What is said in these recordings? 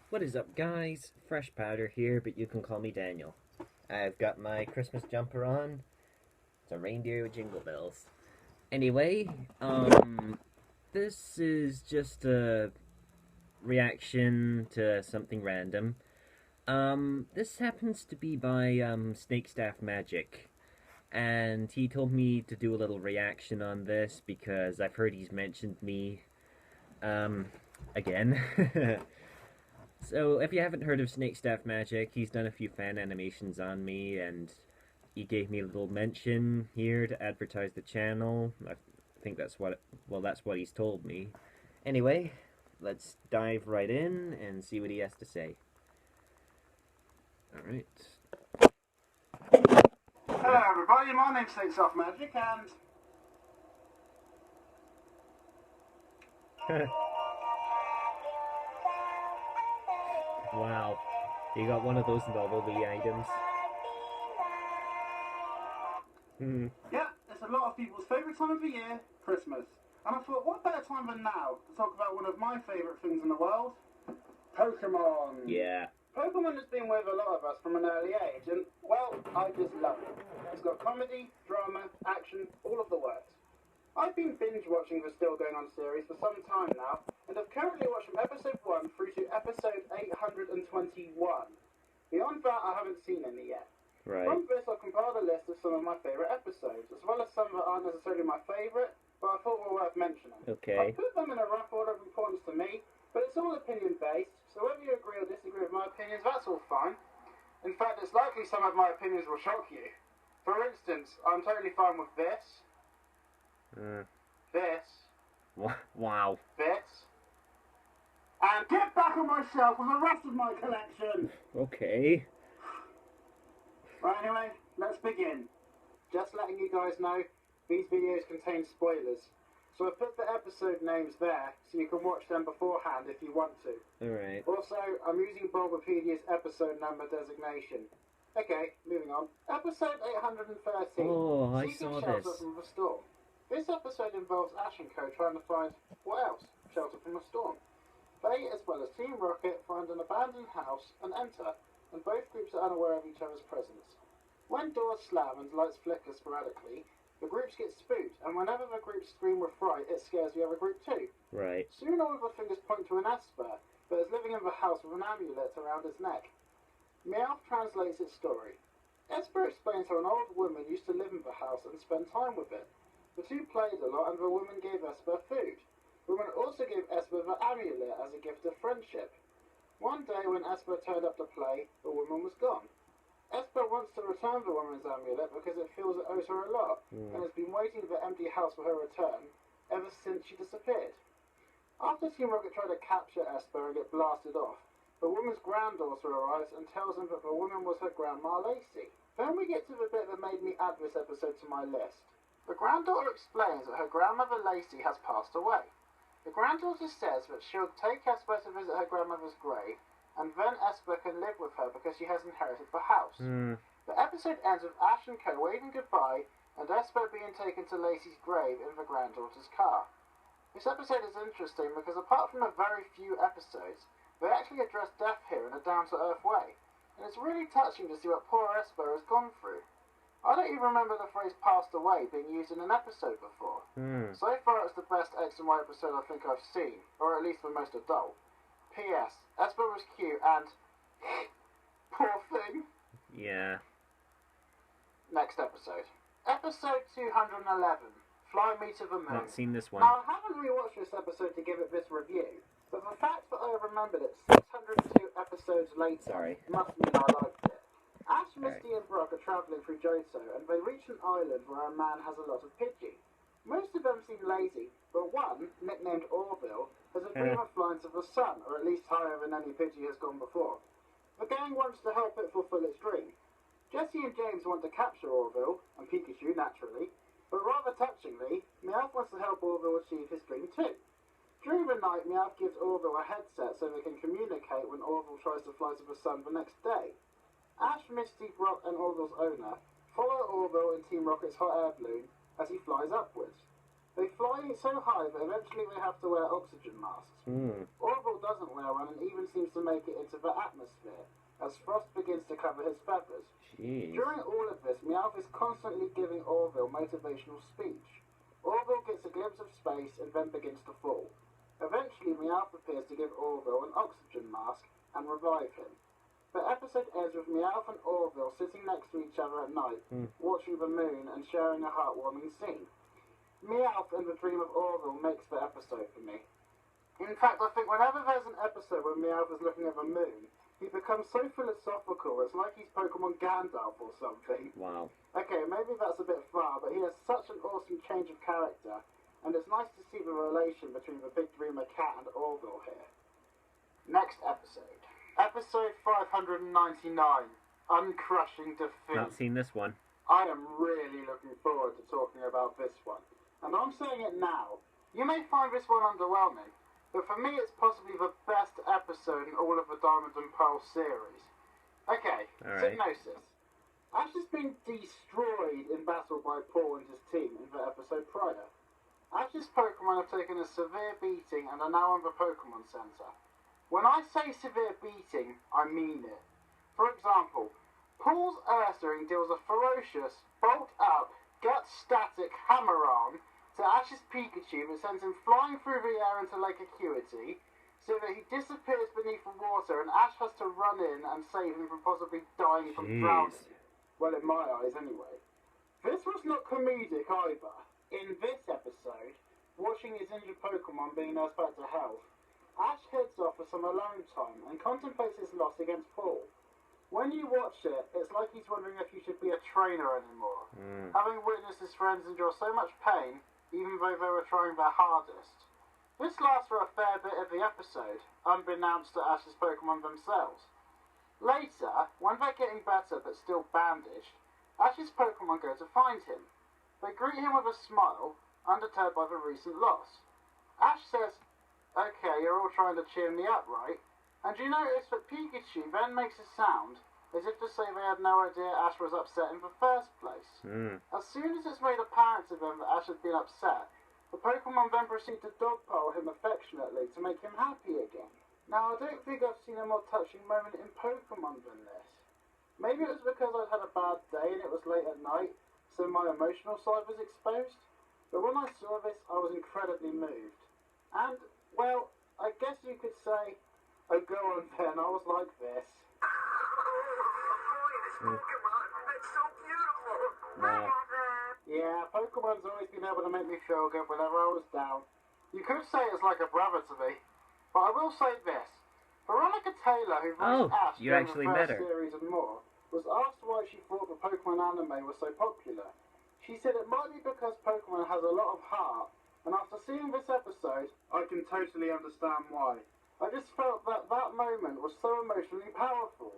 What is up, guys? Fresh Powder here, but you can call me Daniel. I've got my Christmas jumper on. It's a reindeer with jingle bells. Anyway, this is just a reaction to something random. This happens to be by, snakestaffmagic. And he told me to do a little reaction on this because I've heard he's mentioned me, again. So, if you haven't heard of snakestaffmagic, he's done a few fan animations on me, and he gave me a little mention here to advertise the channel. I think that's what he's told me. Anyway, let's dive right in and see what he has to say. Alright. Hello everybody, my name's snakestaffmagic and... Wow. You got one of those novelty items. Yeah, it's a lot of people's favourite time of the year, Christmas. And I thought, what better time than now to talk about one of my favourite things in the world? Pokemon! Yeah. Pokemon has been with a lot of us from an early age, and, well, I just love it. It's got comedy, drama, action, all of the works. I've been binge-watching the Still Going On series for some time now, and I've currently watched from episode 1 through to episode 821. Beyond that, I haven't seen any yet. Right. From this, I've compiled a list of some of my favourite episodes, as well as some that aren't necessarily my favourite, but I thought were worth mentioning. Okay. I put them in a rough order of importance to me, but it's all opinion-based, so whether you agree or disagree with my opinions, that's all fine. In fact, it's likely some of my opinions will shock you. For instance, I'm totally fine with this, this, wow. this, and get back on my shelf with the rest of my collection! Okay. Right, anyway, let's begin. Just letting you guys know, these videos contain spoilers. So I've put the episode names there, so you can watch them beforehand if you want to. Alright. Also, I'm using Bulbapedia's episode number designation. Okay, moving on. Episode 813. Oh, I Seeking saw shelter this. from the storm. This episode involves Ash and Co trying to find, what else? Shelter from a storm. They, as well as Team Rocket, find an abandoned house and enter, and both groups are unaware of each other's presence. When doors slam and lights flicker sporadically, the groups get spooked, and whenever the groups scream with fright, it scares the other group too. Right. Soon all of the fingers point to an Esper, that is living in the house with an amulet around his neck. Meowth translates its story. Esper explains how an old woman used to live in the house and spend time with it. The two played a lot, and the woman gave Esper food. The woman also gave Esper the amulet as a gift of friendship. One day when Esper turned up to play, the woman was gone. Esper wants to return the woman's amulet because it feels it owes her a lot, and has been waiting in the empty house for her return ever since she disappeared. After Team Rocket tried to capture Esper and get blasted off, the woman's granddaughter arrives and tells them that the woman was her grandma Lacey. Then we get to the bit that made me add this episode to my list. The granddaughter explains that her grandmother Lacey has passed away. The granddaughter says that she'll take Esper to visit her grandmother's grave, and then Esper can live with her because she has inherited the house. The episode ends with Ash and Co waving goodbye, and Esper being taken to Lacey's grave in the granddaughter's car. This episode is interesting because apart from a very few episodes, they actually address death here in a down-to-earth way, and it's really touching to see what poor Esper has gone through. I don't even remember the phrase passed away being used in an episode before. So far it's the best X and Y episode I think I've seen, or at least the most adult. P.S. Esper was cute and... poor thing. Yeah. Next episode. Episode 211. Fly Me to the Moon. Not seen this one. Now, I haven't rewatched this episode to give it this review, but the fact that I remembered it 602 episodes later must mean I liked it. Ash, Misty and Brock are travelling through Johto, and they reach an island where a man has a lot of Pidgey. Most of them seem lazy, but one, nicknamed Orville, has a dream of flying to the sun, or at least higher than any Pidgey has gone before. The gang wants to help it fulfill its dream. Jessie and James want to capture Orville, and Pikachu naturally, but rather touchingly, Meowth wants to help Orville achieve his dream too. During the night, Meowth gives Orville a headset so they can communicate when Orville tries to fly to the sun the next day. Ash, Misty, Brock and Orville's owner follow Orville in Team Rocket's hot air balloon as he flies upwards. They fly so high that eventually they have to wear oxygen masks. Orville doesn't wear one and even seems to make it into the atmosphere, as frost begins to cover his feathers. Jeez. During all of this, Meowth is constantly giving Orville motivational speech. Orville gets a glimpse of space and then begins to fall. Eventually, Meowth appears to give Orville an oxygen mask and revive him. The episode ends with Meowth and Orville sitting next to each other at night, watching the moon and sharing a heartwarming scene. Meowth and the dream of Orville makes the episode for me. In fact, I think whenever there's an episode where Meowth is looking at the moon, he becomes so philosophical, it's like he's Pokemon Gandalf or something. Wow. Okay, maybe that's a bit far, but he has such an awesome change of character, and it's nice to see the relation between the Big Dreamer Cat and Orville here. Next episode. Episode 599, Uncrushing Defeat. Not seen this one. I am really looking forward to talking about this one. And I'm saying it now. You may find this one underwhelming, but for me it's possibly the best episode in all of the Diamond and Pearl series. Okay, synopsis. Ash has been destroyed in battle by Paul and his team in the episode prior. Ash's Pokemon have taken a severe beating and are now in the Pokemon Center. When I say severe beating, I mean it. For example, Paul's Ursaring deals a ferocious, bolt-up, gut-static hammer-arm to Ash's Pikachu that sends him flying through the air into Lake Acuity, so that he disappears beneath the water and Ash has to run in and save him from possibly dying from drowning. Well, in my eyes, anyway. This was not comedic either. In this episode, watching his injured Pokemon being nursed back to health, Ash heads off for some alone time and contemplates his loss against Paul. When you watch it, it's like he's wondering if he should be a trainer anymore. Having witnessed his friends endure so much pain, even though they were trying their hardest. This lasts for a fair bit of the episode, unbeknownst to Ash's Pokemon themselves. Later, when they're getting better but still bandaged, Ash's Pokemon go to find him. They greet him with a smile, undeterred by the recent loss. Ash says, "Okay, you're all trying to cheer me up, right?" And you notice that Pikachu then makes a sound as if to say they had no idea Ash was upset in the first place. As soon as it's made apparent to them that Ash had been upset, the Pokemon then proceed to dogpile him affectionately to make him happy again. Now, I don't think I've seen a more touching moment in Pokemon than this. Maybe it was because I'd had a bad day and it was late at night, so my emotional side was exposed. But when I saw this, I was incredibly moved. And, well, I guess you could say, oh, go on then, I was like this. Pokemon, that's so beautiful. Wow. Yeah, Pokemon's always been able to make me feel good whenever I was down. You could say it's like a brother to me, but I will say this. Veronica Taylor, who voiced Ash you during actually the met first her. series and more, was asked why she thought the Pokemon anime was so popular. She said it might be because Pokemon has a lot of heart, and after seeing this episode, I can totally understand why. I just felt that that moment was so emotionally powerful.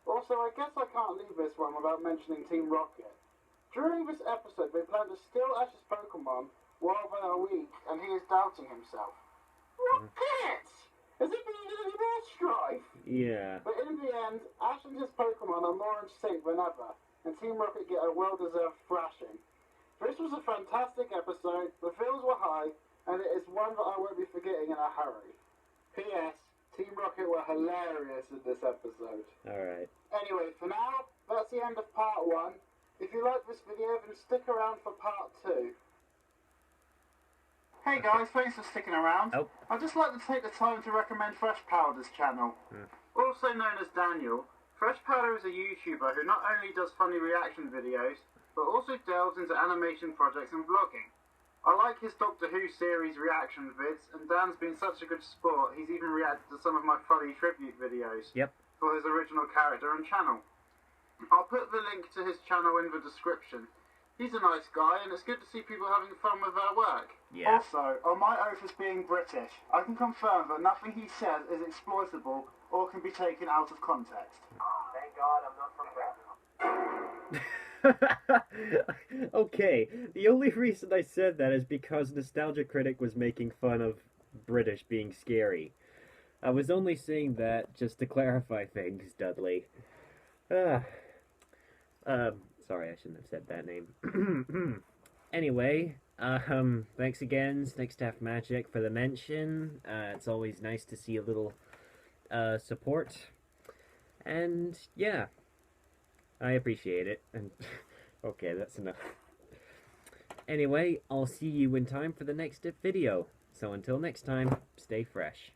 Also, I guess I can't leave this one without mentioning Team Rocket. During this episode, they plan to steal Ash's Pokemon while they are weak, and he is doubting himself. Rocket! As if he needed any more strife! Yeah. But in the end, Ash and his Pokemon are more in sync than ever, and Team Rocket get a well-deserved thrashing. This was a fantastic episode, the feels were high, and it is one that I won't be forgetting in a hurry. P.S. Team Rocket were hilarious in this episode. Alright. Anyway, for now, that's the end of part 1. If you like this video, then stick around for part 2. Hey guys, thanks for sticking around. I'd just like to take the time to recommend Fresh Powder's channel. Also known as Daniel, Fresh Powder is a YouTuber who not only does funny reaction videos, but also delves into animation projects and vlogging. I like his Doctor Who series reaction vids, and Dan's been such a good sport, he's even reacted to some of my funny tribute videos for his original character and channel. I'll put the link to his channel in the description. He's a nice guy, and it's good to see people having fun with their work. Yeah. Also, on my oath as being British, I can confirm that nothing he says is exploitable or can be taken out of context. Thank God I'm not from Britain. Okay, the only reason I said that is because Nostalgia Critic was making fun of British being scary. I was only saying that just to clarify things, Dudley. Sorry, I shouldn't have said that name. Anyway, Thanks again, snakestaffmagic, for the mention. It's always nice to see a little support. And yeah, I appreciate it. And okay, that's enough. Anyway, I'll see you in time for the next video. So until next time, stay fresh.